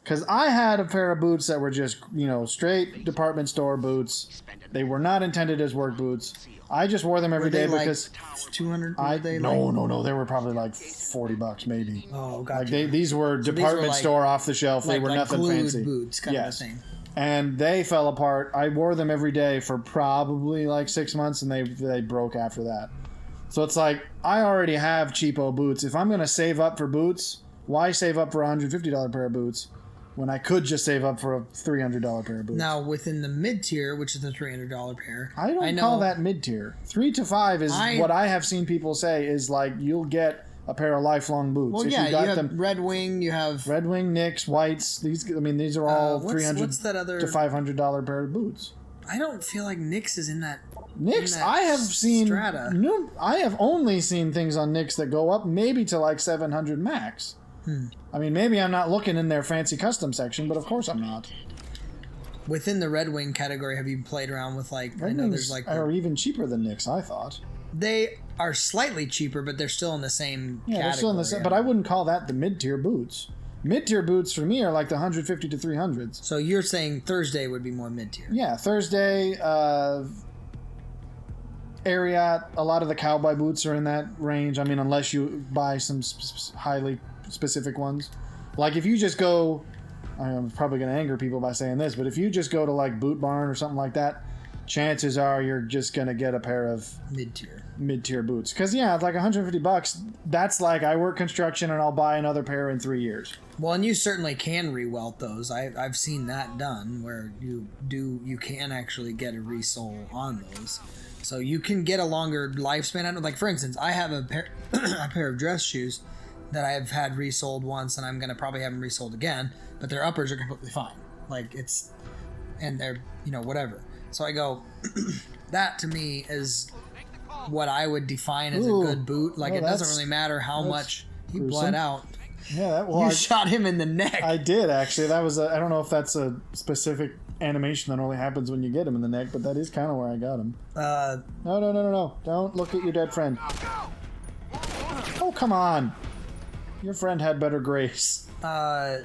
Because I had a pair of boots that were just, straight department store boots. They were not intended as work boots. I just wore them every day because... Like 200? No. They were probably like $40 maybe. Oh, gotcha. Like these were department store off the shelf. They were nothing fancy. Boots kind of a thing. And they fell apart. I wore them every day for probably like 6 months, and they broke after that. So it's like, I already have cheapo boots. If I'm going to save up for boots, why save up for a $150 pair of boots when I could just save up for a $300 pair of boots? Now, within the mid-tier, which is the $300 pair... I don't call that mid-tier. 3 to 5 is what I have seen people say is like, you'll get a pair of lifelong boots. Well, if yeah, you have them, Red Wing, you have... Red Wing, Knicks, Whites. These are all $300 to $500 pair of boots. I don't feel like Knicks is in that... Knicks, I have seen... strata. No, I have only seen things on Knicks that go up maybe to like 700 max. I mean, maybe I'm not looking in their fancy custom section, but of course I'm not. Within the Red Wing category, have you played around with like... Red Wings are even cheaper than Knicks, I thought. They are slightly cheaper, but they're still in the same category. They're still in the same, but I wouldn't call that the mid-tier boots. Mid-tier boots for me are like the 150 to 300s. So you're saying Thursday would be more mid-tier? Yeah, Thursday, Ariat, a lot of the cowboy boots are in that range. I mean, unless you buy some highly specific ones. Like if you just go, I'm probably going to anger people by saying this, but if you just go to like Boot Barn or something like that, chances are you're just going to get a pair of mid-tier boots. Because yeah, it's like $150. That's like, I work construction and I'll buy another pair in 3 years. Well, and you certainly can re-welt those. I've seen that done where you can actually get a resole on those. So you can get a longer lifespan out of, like, for instance, I have a pair of dress shoes that I've had resoled once, and I'm going to probably have them resoled again, but their uppers are completely fine. Like, and they're, whatever. So I go, that to me is what I would define as a good boot. Like, it doesn't really matter how much he bled out. Yeah, you shot him in the neck. I did, actually. That was I don't know if that's a specific animation that only happens when you get him in the neck, but that is kind of where I got him. No. Don't look at your dead friend. Oh, come on. Your friend had better grace. No.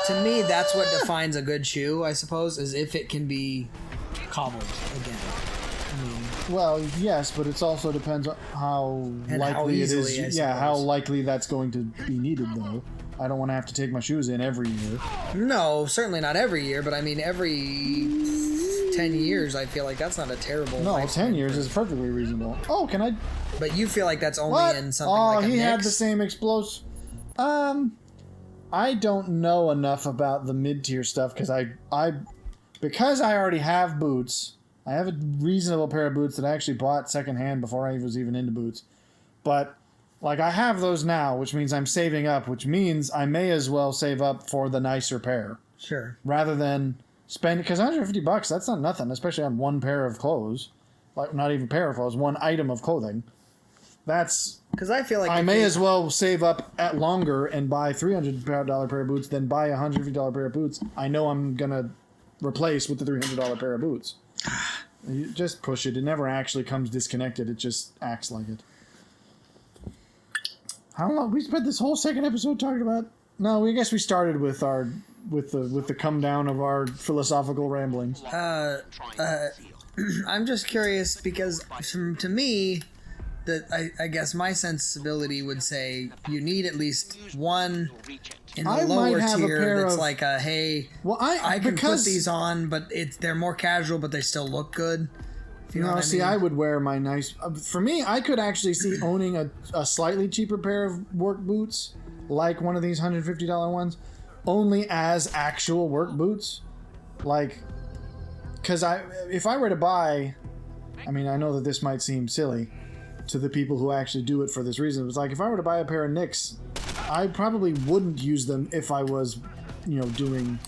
To me, that's what defines a good shoe, I suppose, is if it can be cobbled again. Well, yes, but it also depends on how likely it is. Yeah, how likely that's going to be needed, though. I don't want to have to take my shoes in every year. No, certainly not every year, but I mean every 10 years, I feel like that's not a terrible... No, 10 years is perfectly reasonable. Oh, can I... But you feel like that's only in something like a Knicks? Oh, he had the same explosive... I don't know enough about the mid-tier stuff, because because I already have boots... I have a reasonable pair of boots that I actually bought secondhand before I was even into boots. But, like, I have those now, which means I'm saving up, which means I may as well save up for the nicer pair. Sure. Rather than spend... Because $150, that's not nothing, especially on one pair of clothes. Like, not even pair of clothes, one item of clothing. That's... Because I feel like... I may as well save up at longer and buy $300 pair of boots than buy a $150 pair of boots I know I'm going to replace with the $300 pair of boots. You just push it. It never actually comes disconnected. It just acts like it. How long? We spent this whole second episode talking about... No, I guess we started with the come down of our philosophical ramblings. I'm just curious because to me, I guess my sensibility would say you need at least one in the lower tier that's like a, hey, well, I can put these on, but they're more casual, but they still look good. You know what I mean? I would wear my nice... For me, I could actually see owning a slightly cheaper pair of work boots, like one of these $150 ones, only as actual work boots. Like, because if I were to buy... I mean, I know that this might seem silly to the people who actually do it for this reason. It was like, if I were to buy a pair of Knicks, I probably wouldn't use them if I was, doing...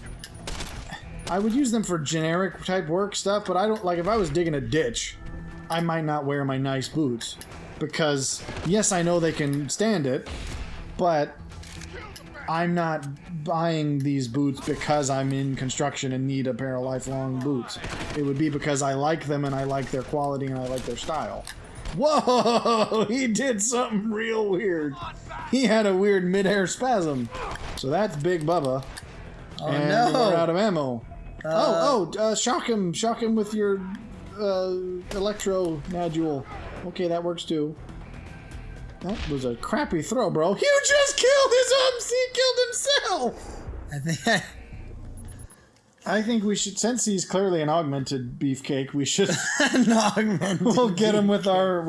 I would use them for generic type work stuff, but I don't... Like, if I was digging a ditch, I might not wear my nice boots. Because, yes, I know they can stand it, but I'm not buying these boots because I'm in construction and need a pair of lifelong boots. It would be because I like them and I like their quality and I like their style. Whoa! He did something real weird. He had a weird mid-air spasm. So that's Big Bubba. Oh, and no. we're out of ammo. Shock him with your electro nodule. Okay, that works too. That was a crappy throw, bro. You just killed he killed himself! I think we should, since he's clearly an augmented beefcake, we should we'll get him with our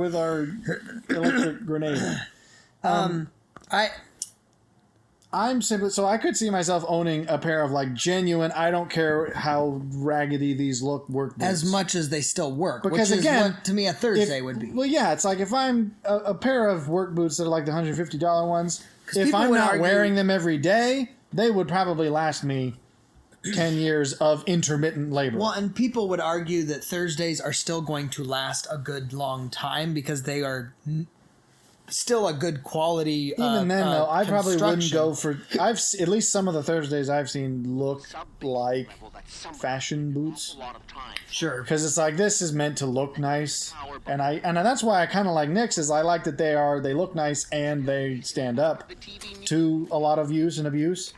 electric grenade. I'm simply, so I could see myself owning a pair of like genuine, I don't care how raggedy these look, work boots. As much as they still work, because which again, is what to me a Thursday would be. Well, yeah, it's like if I'm a pair of work boots that are like the $150 ones, if I'm not wearing them every day, they would probably last me 10 years of intermittent labor. Well, and people would argue that Thursdays are still going to last a good long time because they are still a good quality. Even then, though, I probably wouldn't go for. At least some of the Thursdays I've seen look like fashion boots. Sure, because it's like this is meant to look nice, and that's why I kind of like Knicks. Is I like that they look nice and they stand up to a lot of use and abuse.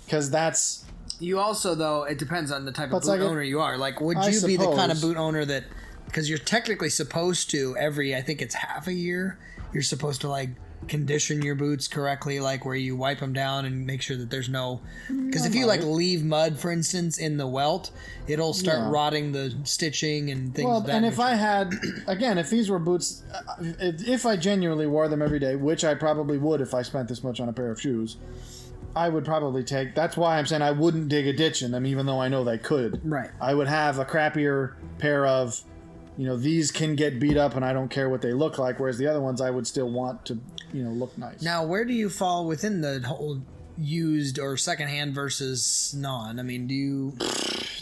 Because that's. You also, though, it depends on the type of boot owner you are. Like, would you be the kind of boot owner that, because you're technically supposed to I think it's half a year, you're supposed to like condition your boots correctly, like where you wipe them down and make sure that there's no, because if you like leave mud, for instance, in the welt, it'll start rotting the stitching and things. Well, and if I had, again, if these were boots, if I genuinely wore them every day, which I probably would if I spent this much on a pair of shoes, I would probably take. That's why I'm saying I wouldn't dig a ditch in them, even though I know they could. Right. I would have a crappier pair of. These can get beat up and I don't care what they look like, whereas the other ones I would still want to, look nice. Now, where do you fall within the whole used or secondhand versus non? I mean, do you...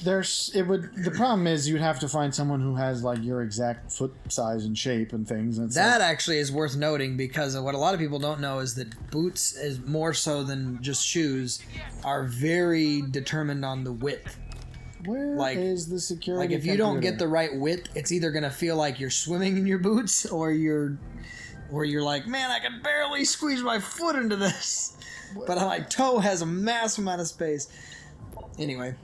The problem is you'd have to find someone who has, like, your exact foot size and shape and things. And that actually is worth noting because what a lot of people don't know is that boots, is more so than just shoes, are very determined on the width. Where is the security? Like if you don't get the right width, it's either gonna feel like you're swimming in your boots, or you're like, man, I can barely squeeze my foot into this, but my toe has a massive amount of space. Anyway,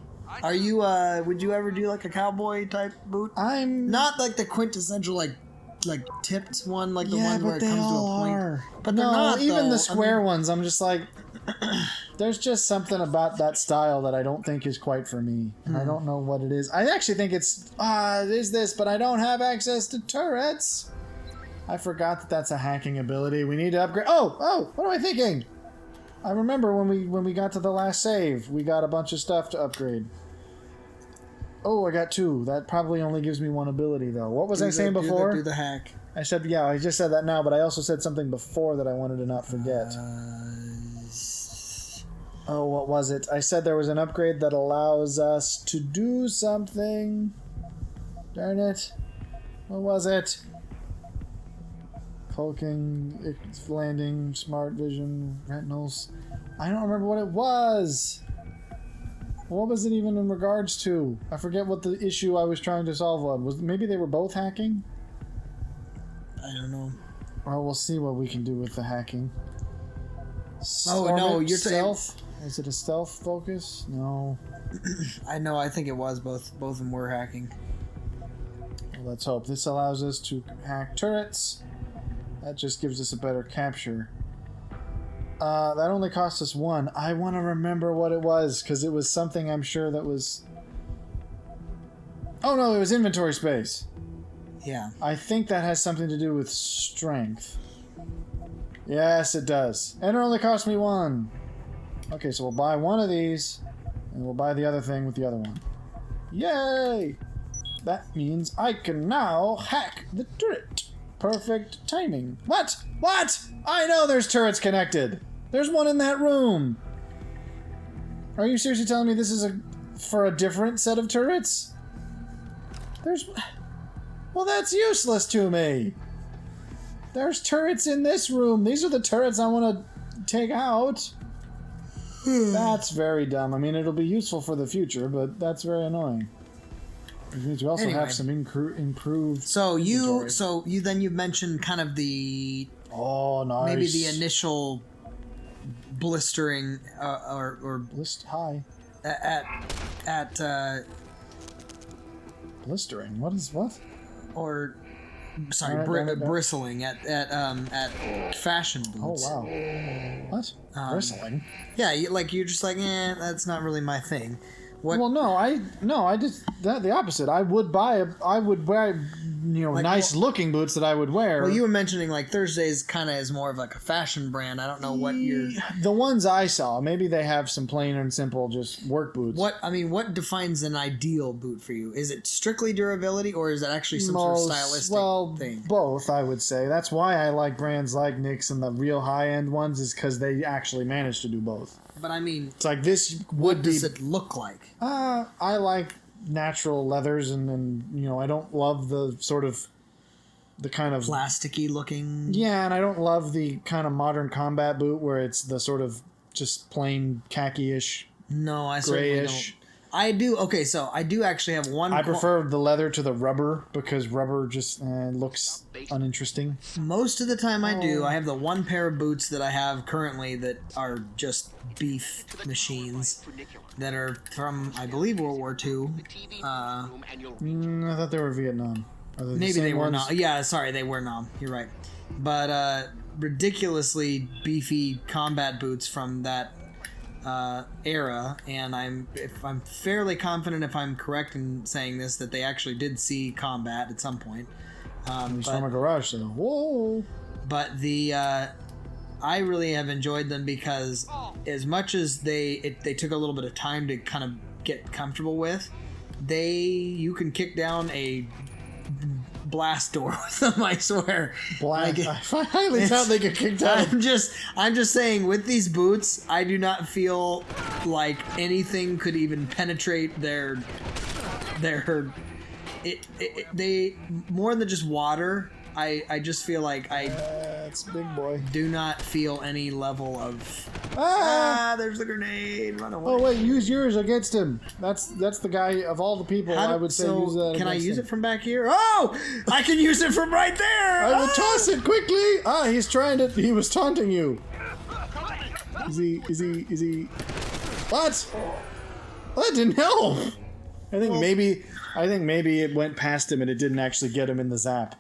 are you? Would you ever do like a cowboy type boot? I'm not like the quintessential like tipped one, like the one where it comes to a point. But they're not. Even the square ones, I'm just like. There's just something about that style that I don't think is quite for me. I don't know what it is. I actually think it's this, but I don't have access to turrets. I forgot that that's a hacking ability. We need to upgrade. Oh, what am I thinking? I remember when we got to the last save, we got a bunch of stuff to upgrade. Oh, I got 2. That probably only gives me 1 ability though. What was I saying before? Do the hack. I said I just said that now, but I also said something before that I wanted to not forget. Oh, what was it? I said there was an upgrade that allows us to do something. Darn it. What was it? Cloaking, landing, smart vision, retinals. I don't remember what it was. What was it even in regards to? I forget what the issue I was trying to solve was. Maybe they were both hacking? I don't know. Well, we'll see what we can do with the hacking. Oh, no, you're stealth. Is it a stealth focus? No. I know. I think it was both. Both of them were hacking. Well, let's hope. This allows us to hack turrets. That just gives us a better capture. That only cost us 1. I want to remember what it was, because it was something I'm sure that was... Oh no, it was inventory space. Yeah. I think that has something to do with strength. Yes, it does. And it only cost me 1. Okay, so we'll buy one of these, and we'll buy the other thing with the other one. Yay! That means I can now hack the turret. Perfect timing. What? What? I know there's turrets connected. There's one in that room. Are you seriously telling me this is for a different set of turrets? Well, that's useless to me. There's turrets in this room. These are the turrets I want to take out. That's very dumb. I mean, it'll be useful for the future, but that's very annoying. It means we also have some improved. So you mentioned kind of the nice. Maybe the initial blistering or hi at blistering. What? Or sorry, bristling at fashion boots. Oh wow! What? Bristling? Yeah, you're just like, that's not really my thing. What? Well, I just the opposite. I would wear nice looking boots that I would wear. Well, you were mentioning like Thursdays kind of is more of like a fashion brand. I don't know what you're... The ones I saw, maybe they have some plain and simple just work boots. What defines an ideal boot for you? Is it strictly durability, or is it actually some sort of stylistic thing? Both, I would say. That's why I like brands like Nick's and the real high-end ones, is because they actually manage to do both. But I mean... It's like this what does it look like? I like natural leathers, and I don't love the sort of the kind of plasticky looking. Yeah, and I don't love the kind of modern combat boot where it's the sort of just plain khaki-ish. No, I certainly don't. I do. Okay, so I do actually have one. I prefer the leather to the rubber because rubber just looks uninteresting. Most of the time I do. I have the one pair of boots that I have currently that are just beef machines that are from, I believe, World War II. I thought they were Vietnam. Maybe they were not. Yeah, sorry, they were not. You're right. But ridiculously beefy combat boots from that era, and I'm fairly confident, if I'm correct in saying this, that they actually did see combat at some point. From a garage sale. Whoa! But I really have enjoyed them because as much as they took a little bit of time to kind of get comfortable with, you can kick down a blast door with them, I swear. I highly doubt they could kick down. I'm just saying, with these boots, I do not feel like anything could even penetrate they more than just water. I just feel like it's big boy. Do not feel any level of there's the grenade. Run away. Oh wait, use yours against him. That's the guy of all the people I would say use that. Can I use it from back here? Oh, I can use it from right there. I will toss it quickly. He's trying to. He was taunting you. Is he? What? Well, that didn't help. I think maybe it went past him and it didn't actually get him in the zap.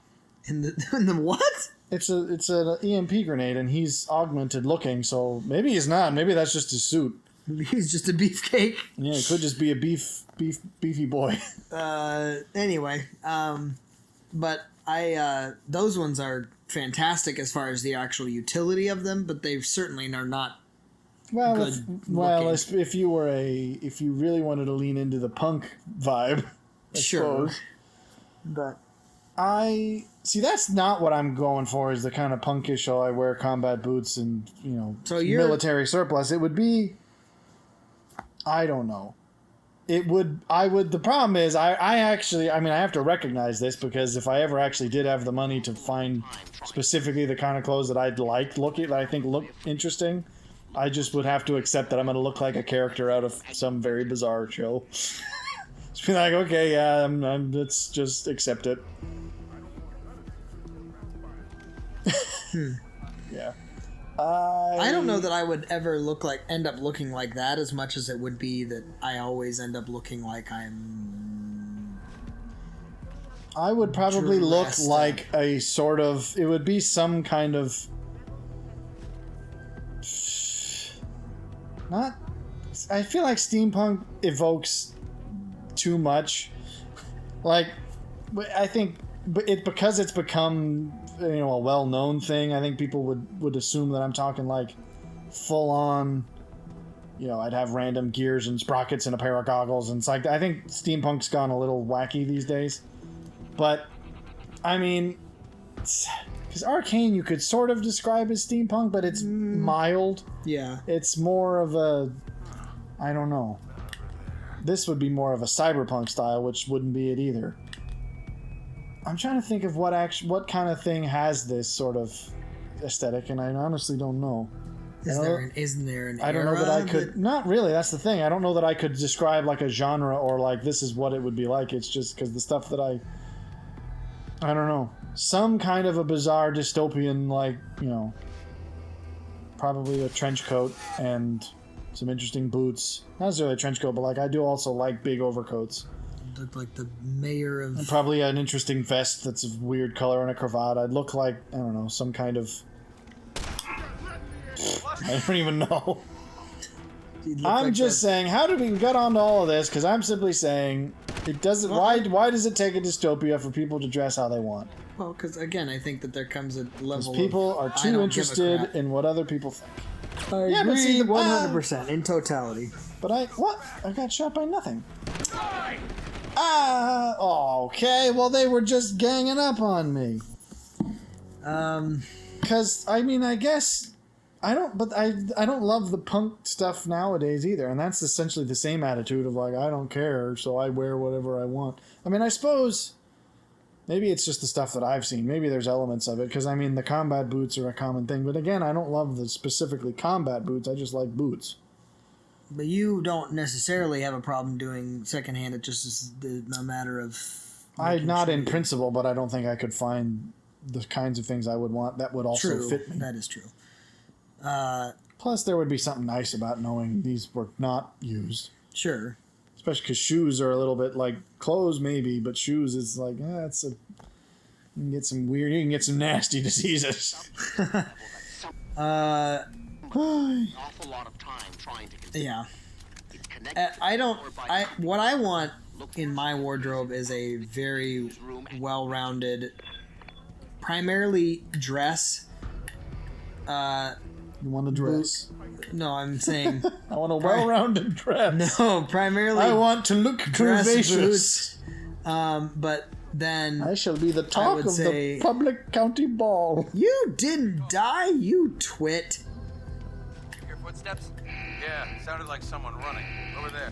In the what? It's an EMP grenade, and he's augmented looking, so maybe he's not. Maybe that's just his suit. He's just a beefcake. Yeah, it could just be a beefy boy. Anyway, but those ones are fantastic as far as the actual utility of them, but they certainly are not. Well, if you really wanted to lean into the punk vibe, I suppose. But I see that's not what I'm going for. Is the kind of punkish, I wear combat boots and military surplus. It would be, I don't know. The problem is I have to recognize this, because if I ever actually did have the money to find specifically the kind of clothes that I'd like that I think look interesting, I just would have to accept that I'm going to look like a character out of some very bizarre show. Just be like, okay, yeah, let's just accept it. Yeah. I don't know that I would ever end up looking like that as much as it would be that I always end up looking like I would probably look dressed like a sort of... It would be some kind of... Not... I feel like steampunk evokes too much. Like, I think... because it's become, a well-known thing, I think people would assume that I'm talking, like, full-on... I'd have random gears and sprockets and a pair of goggles, and it's like... I think steampunk's gone a little wacky these days. But, I mean, because Arcane you could sort of describe as steampunk, but it's mild. Yeah. It's more of a, I don't know. This would be more of a cyberpunk style, which wouldn't be it either. I'm trying to think of what kind of thing has this sort of aesthetic, and I honestly don't know. Isn't there an I don't know that I could... Not really, that's the thing. I don't know that I could describe, like, a genre or, like, this is what it would be like. It's just because the stuff that I don't know. Some kind of a bizarre dystopian, like, probably a trench coat and some interesting boots. Not necessarily a trench coat, but, like, I do also like big overcoats. Look like the mayor of... And probably an interesting vest that's a weird color and a cravat. I'd look like, I don't know, some kind of... I don't even know. I'm just saying, how did we get onto all of this? Because I'm simply saying, it doesn't. Why does it take a dystopia for people to dress how they want? Well, because again, I think that there comes a level. Because people are too interested in what other people think. I agree 100% in totality. But I got shot by nothing. Okay. Well, they were just ganging up on me. Because I mean, I guess. I don't love the punk stuff nowadays either, and that's essentially the same attitude of like, I don't care, so I wear whatever I want. I mean, I suppose maybe it's just the stuff that I've seen. Maybe there's elements of it, because I mean, the combat boots are a common thing, but again, I don't love the specifically combat boots, I just like boots. But you don't necessarily have a problem doing secondhand, it just is a matter of... Not in principle, but I don't think I could find the kinds of things I would want that would also fit me. That is true. Plus, there would be something nice about knowing these were not used. Sure. Especially because shoes are a little bit like clothes, maybe, but shoes is like, you can get some weird, you can get some nasty diseases. Awful lot of time trying to yeah. What I want in my wardrobe is a very well-rounded, primarily dress. You want a dress? No, I'm saying... I want a well-rounded dress. No, primarily... I want to look curvaceous. But then... I shall be the talk of the public county ball. You didn't die, you twit. Your footsteps? Yeah, sounded like someone running. Over there.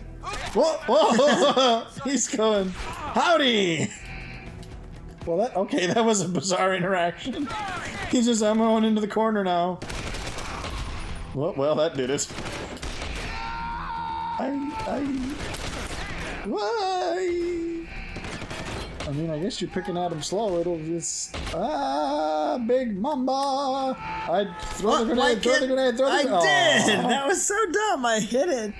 Whoa! He's going, howdy! Well, that was a bizarre interaction. He's just, I'm going into the corner now. Well, that did it. Why? I mean, I guess you're picking at him slow. It'll just... Big Mamba! I'd throw the grenade, throw the grenade. I did! That was so dumb, I hit it.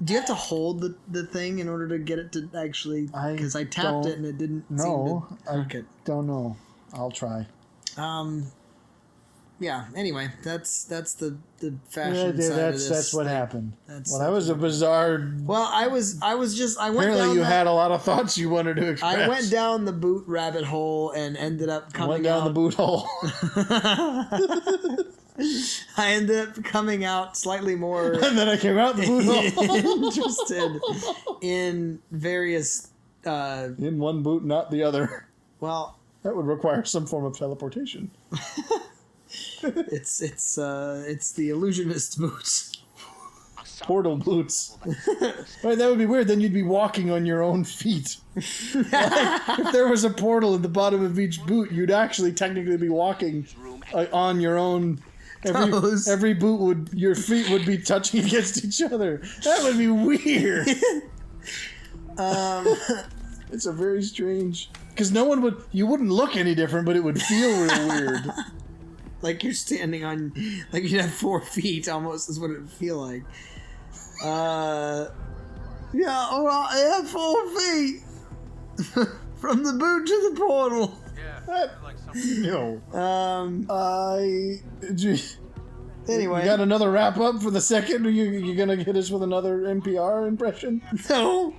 Do you have to hold the thing in order to get it to actually... Because I tapped it and it didn't seem to... I don't know. I'll try. Yeah, anyway, that's the fashion side of this. That's what happened. That was a bizarre... Well, I went Apparently down you had a lot of thoughts you wanted to express. I went down the boot rabbit hole and ended up coming out... the boot hole. I ended up coming out slightly more... And then I came out the boot hole. Interested in various... in one boot, not the other. Well... That would require some form of teleportation. It's the illusionist boots. Portal boots. Right, that would be weird. Then you'd be walking on your own feet. If there was a portal at the bottom of each boot, you'd actually technically be walking on your own toes. Every boot would your feet would be touching against each other. That would be weird. It's a very strange because you wouldn't look any different, but it would feel real weird. Like you're standing on, like you'd have 4 feet almost is what it would feel like. Yeah, all right, I have 4 feet from the boot to the portal. Yeah, sounded like someone. No. Anyway, You got another wrap up for the second? You gonna hit us with another NPR impression? no.